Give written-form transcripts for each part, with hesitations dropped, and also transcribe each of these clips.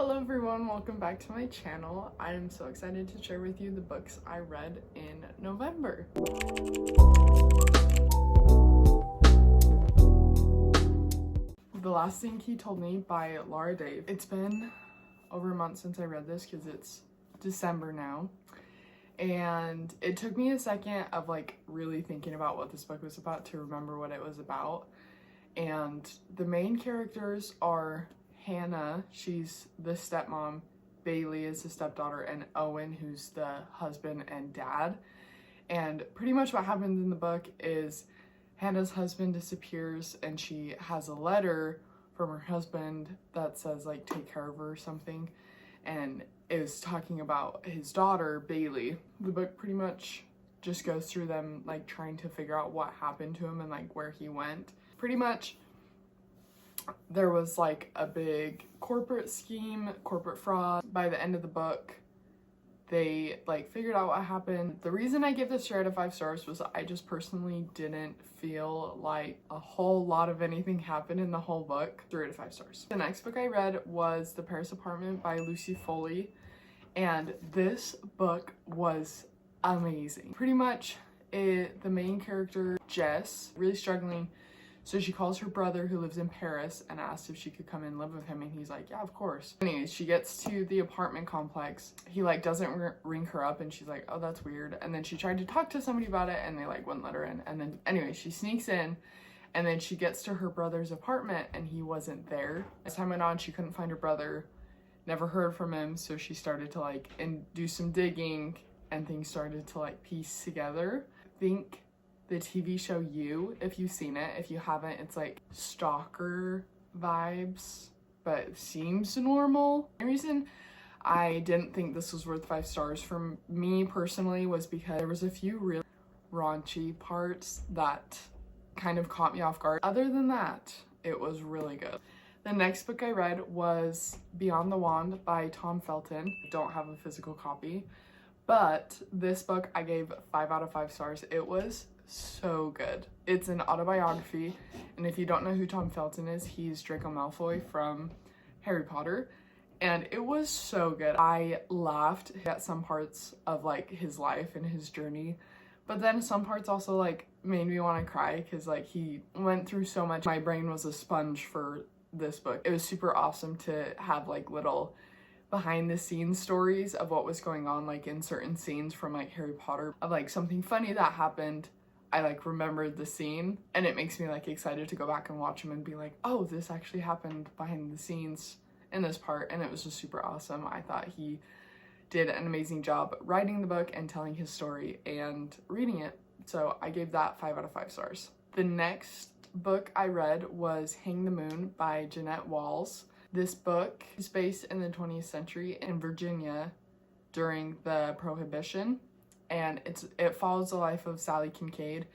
Hello everyone, welcome back to my channel. I am so excited to share with you the books I read in November. The Last Thing He Told Me by Laura Dave. It's been over a month since I read this because it's December now. And it took me a second of really thinking about what this book was about to remember what it was about. And the main characters are Hannah, she's the stepmom, Bailey is the stepdaughter, and Owen, who's the husband and dad. And pretty much what happens in the book is Hannah's husband disappears and she has a letter from her husband that says take care of her or something, and is talking about his daughter Bailey. The book pretty much just goes through them trying to figure out what happened to him and where he went. Pretty much there was a big corporate scheme, corporate fraud. By the end of the book, they figured out what happened. The reason I give this 3 out of 5 stars was I just personally didn't feel like a whole lot of anything happened in the whole book. 3 out of 5 stars. The next book I read was The Paris Apartment by Lucy Foley, and this book was amazing. Pretty much the main character, Jess, really struggling. So she calls her brother who lives in Paris and asks if she could come and live with him, and he's like, yeah, of course. Anyways, she gets to the apartment complex. He doesn't ring her up, and she's like, oh, that's weird. And then she tried to talk to somebody about it and they wouldn't let her in. And then anyway, she sneaks in, and then she gets to her brother's apartment and he wasn't there. As time went on, she couldn't find her brother, never heard from him. So she started to do some digging, and things started to piece together. I think the TV show You, if you've seen it. If you haven't, it's stalker vibes, but seems normal. The reason I didn't think this was worth 5 stars for me personally was because there was a few really raunchy parts that kind of caught me off guard. Other than that, it was really good. The next book I read was Beyond the Wand by Tom Felton. I don't have a physical copy, but this book I gave 5 out of 5 stars. It was so good. It's an autobiography, and if you don't know who Tom Felton is, he's Draco Malfoy from Harry Potter, and it was so good. I laughed at some parts of his life and his journey, but then some parts also made me want to cry because he went through so much. My brain was a sponge for this book. It was super awesome to have little behind the scenes stories of what was going on in certain scenes from Harry Potter, of something funny that happened. I remembered the scene, and it makes me excited to go back and watch them and be oh, this actually happened behind the scenes in this part. And it was just super awesome. I thought he did an amazing job writing the book and telling his story and reading it. So I gave that 5 out of 5 stars. The next book I read was Hang the Moon by Jeanette Walls. This book is based in the 20th century in Virginia during the Prohibition, and it follows the life of Sally Kincaid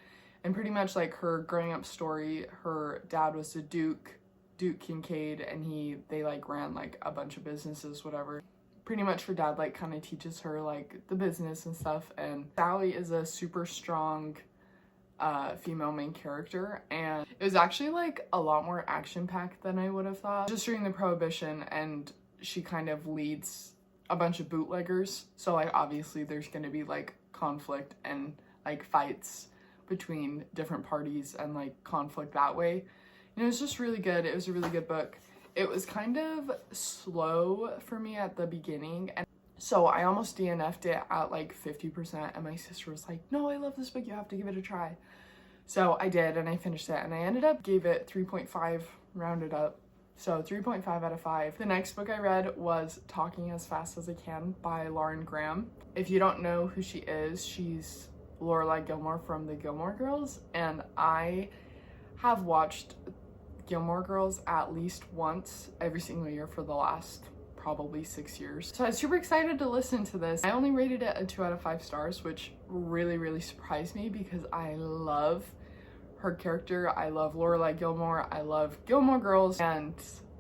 and pretty much her growing up story. Her dad was the Duke Kincaid, and they ran a bunch of businesses, whatever. Pretty much her dad kind of teaches her the business and stuff, and Sally is a super strong female main character, and it was actually a lot more action-packed than I would have thought. Just during the Prohibition, and she kind of leads a bunch of bootleggers, so obviously there's going to be conflict and fights between different parties and conflict that way. And it was just really good. It was a really good book. It was kind of slow for me at the beginning, and so I almost DNF'd it at 50%, and my sister was like, no, I love this book, you have to give it a try. So I did, and I finished it, and I gave it 3.5 rounded up. So 3.5 out of 5. The next book I read was Talking as Fast as I Can by Lauren Graham. If you don't know who she is, she's Lorelai Gilmore from the Gilmore Girls, and I have watched Gilmore Girls at least once every single year for the last probably 6 years. So I was super excited to listen to this. I only rated it a 2 out of 5 stars, which really surprised me because I love her character. I love Lorelai Gilmore. I love Gilmore Girls, and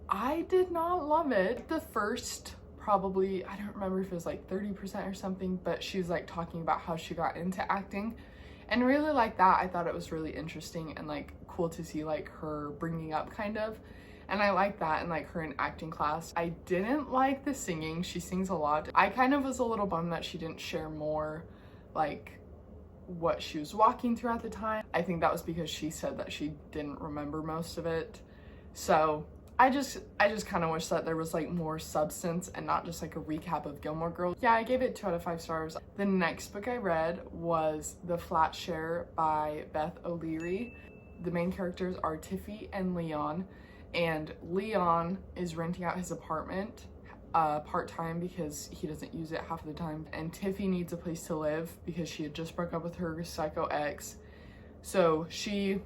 I did not love it. The first probably, I don't remember if it was 30% or something, but she's talking about how she got into acting, and really that. I thought it was really interesting and cool to see her bringing up kind of. And I like that in like her in acting class. I didn't like the singing. She sings a lot. I kind of was a little bummed that she didn't share more like what she was walking through at the time. I think that was because she said that she didn't remember most of it. So I just kind of wish that there was like more substance and not just like a recap of Gilmore Girls. Yeah, I gave it 2 out of 5 stars. The next book I read was The Flat Share by Beth O'Leary. The main characters are Tiffy and Leon, and Leon is renting out his apartment part-time because he doesn't use it half of the time, and Tiffy needs a place to live because she had just broke up with her psycho ex. So she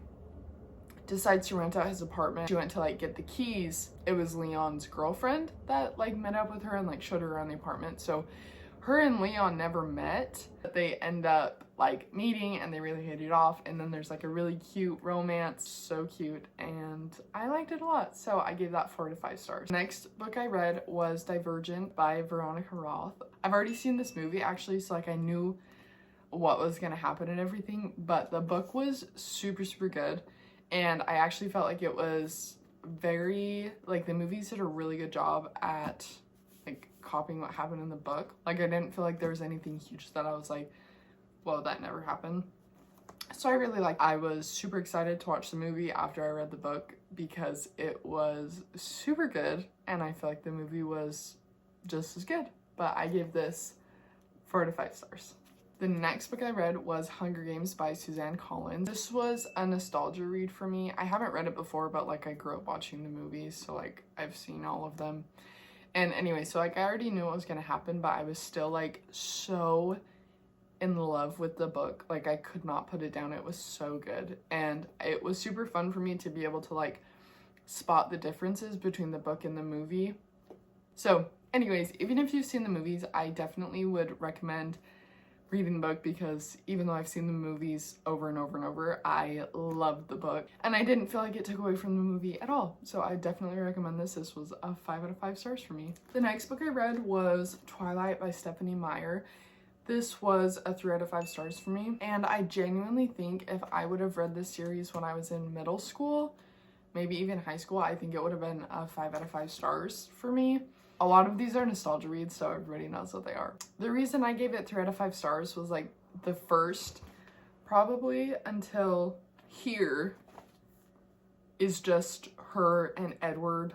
decides to rent out his apartment. She went to like get the keys. It was Leon's girlfriend that like met up with her and like showed her around the apartment. So her and Leon never met, but they end up like meeting and they really hit it off, and then there's like a really cute romance, so cute, and I liked it a lot, so I gave that 4 out of 5 stars. Next book I read was Divergent by Veronica Roth. I've already seen this movie actually, so like I knew what was gonna happen and everything, but the book was super good, and I actually felt like it was very, like the movies did a really good job at like copying what happened in the book. Like I didn't feel like there was anything huge that I was like, well, that never happened. So I was super excited to watch the movie after I read the book because it was super good, and I feel like the movie was just as good, but I gave this 4 out of 5 stars. The next book I read was Hunger Games by Suzanne Collins. This was a nostalgia read for me. I haven't read it before, but like I grew up watching the movies, so like I've seen all of them. And anyway, so like I already knew what was gonna happen, but I was still like so in love with the book. Like I could not put it down. It was so good, and it was super fun for me to be able to like spot the differences between the book and the movie. So anyways, even if you've seen the movies, I definitely would recommend reading the book, because even though I've seen the movies over and over and over, I loved the book and I didn't feel like it took away from the movie at all. So I definitely recommend this. This was a 5 out of 5 stars for me. The next book I read was Twilight by Stephanie Meyer. This was a 3 out of 5 stars for me, and I genuinely think if I would have read this series when I was in middle school, maybe even high school, I think it would have been a 5 out of 5 stars for me. A lot of these are nostalgia reads, so everybody knows what they are. The reason I gave it 3 out of 5 stars was like the first, probably until here, is just her and Edward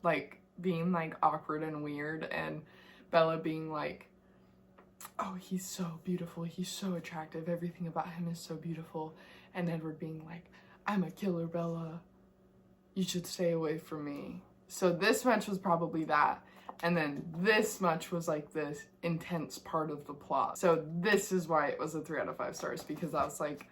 like being like awkward and weird, and Bella being like, oh, he's so beautiful, he's so attractive, everything about him is so beautiful, and Edward being like, I'm a killer, Bella, you should stay away from me. So this much was probably that, and then this much was like this intense part of the plot. So this is why it was a 3 out of 5 stars, because I was like,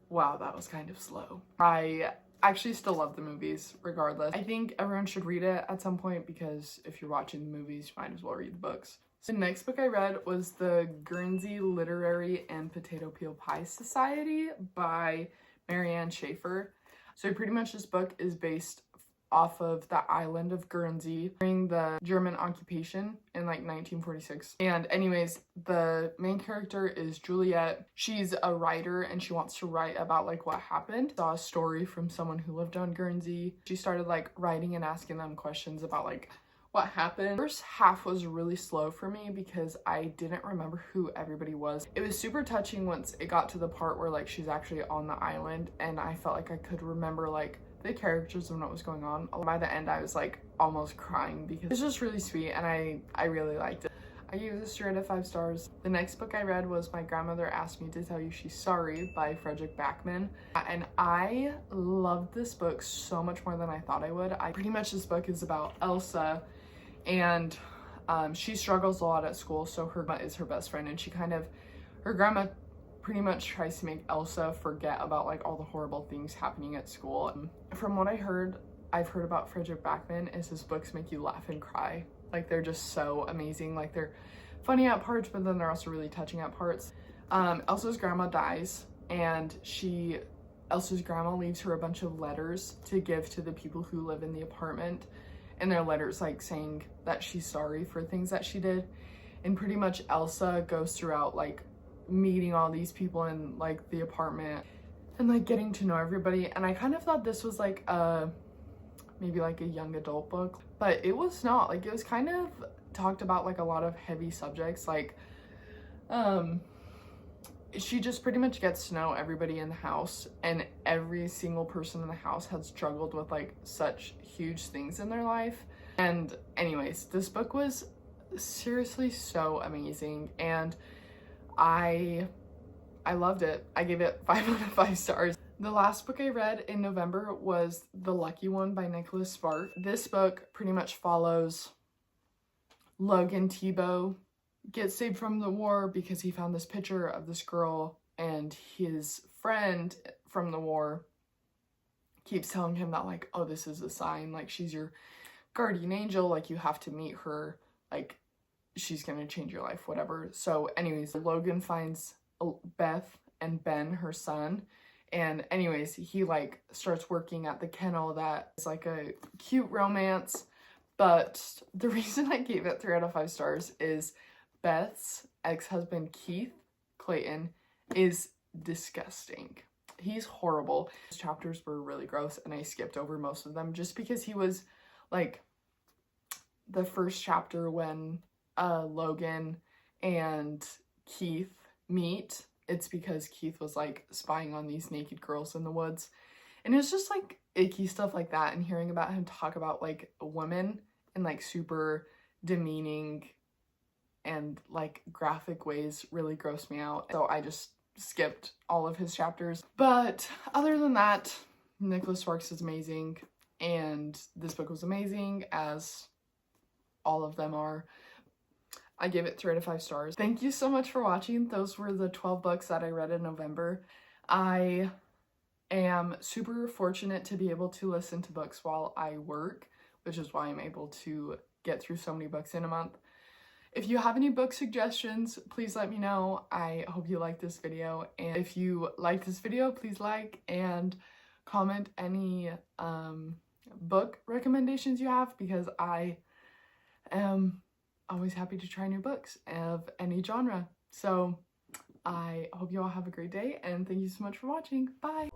wow, that was kind of slow. I actually still love the movies regardless. I think everyone should read it at some point, because if you're watching the movies, you might as well read the books. So the next book I read was The Guernsey Literary and Potato Peel Pie Society by Marianne Schaefer. So pretty much this book is based off of the island of Guernsey during the German occupation in like 1946. And anyways, the main character is Juliet. She's a writer and she wants to write about like what happened. Saw a story from someone who lived on Guernsey. She started like writing and asking them questions about like what happened. First half was really slow for me because I didn't remember who everybody was. It was super touching once it got to the part where like she's actually on the island, and I felt like I could remember like the characters and what was going on. By the end I was like almost crying because it's just really sweet, and I really liked it. I gave this 3 out of 5 stars. The next book I read was My Grandmother Asked Me to Tell You She's Sorry by Fredrik Backman. And I loved this book so much more than I thought I would. Pretty much this book is about Elsa, and she struggles a lot at school, so her grandma is her best friend, and her grandma pretty much tries to make Elsa forget about like all the horrible things happening at school. From what I've heard about Fredrik Backman is his books make you laugh and cry. Like they're just so amazing. Like they're funny at parts, but then they're also really touching at parts. Elsa's grandma dies, and Elsa's grandma leaves her a bunch of letters to give to the people who live in the apartment, and they're letters like saying that she's sorry for things that she did. And pretty much Elsa goes throughout like meeting all these people in like the apartment and like getting to know everybody, and I kind of thought this was like a maybe like a young adult book, but it was not. Like, it was kind of talked about like a lot of heavy subjects, like she just pretty much gets to know everybody in the house, and every single person in the house has struggled with like such huge things in their life. And anyways, this book was seriously so amazing, and I loved it. I gave it 5 out of 5 stars. The last book I read in November was The Lucky One by Nicholas Sparks. This book pretty much follows Logan Thibault gets saved from the war because he found this picture of this girl, and his friend from the war keeps telling him that like, oh, this is a sign, like she's your guardian angel, like you have to meet her, like she's gonna change your life, whatever. So anyways, Logan finds Beth and Ben, her son, and anyways, he like starts working at the kennel. That is like a cute romance, but the reason I gave it 3 out of 5 stars is Beth's ex-husband Keith Clayton is disgusting. He's horrible. His chapters were really gross, and I skipped over most of them just because he was like the first chapter when Logan and Keith meet. It's because Keith was like spying on these naked girls in the woods, and it's just like icky stuff like that, and hearing about him talk about like women in like super demeaning and like graphic ways really grossed me out. So I just skipped all of his chapters. But other than that, Nicholas Sparks is amazing, and this book was amazing, as all of them are. I give it 3 out of 5 stars. Thank you so much for watching. Those were the 12 books that I read in November. I am super fortunate to be able to listen to books while I work, which is why I'm able to get through so many books in a month. If you have any book suggestions, please let me know. I hope you like this video, and if you like this video, please like and comment any book recommendations you have, because I am always happy to try new books of any genre. So I hope you all have a great day, and thank you so much for watching. Bye!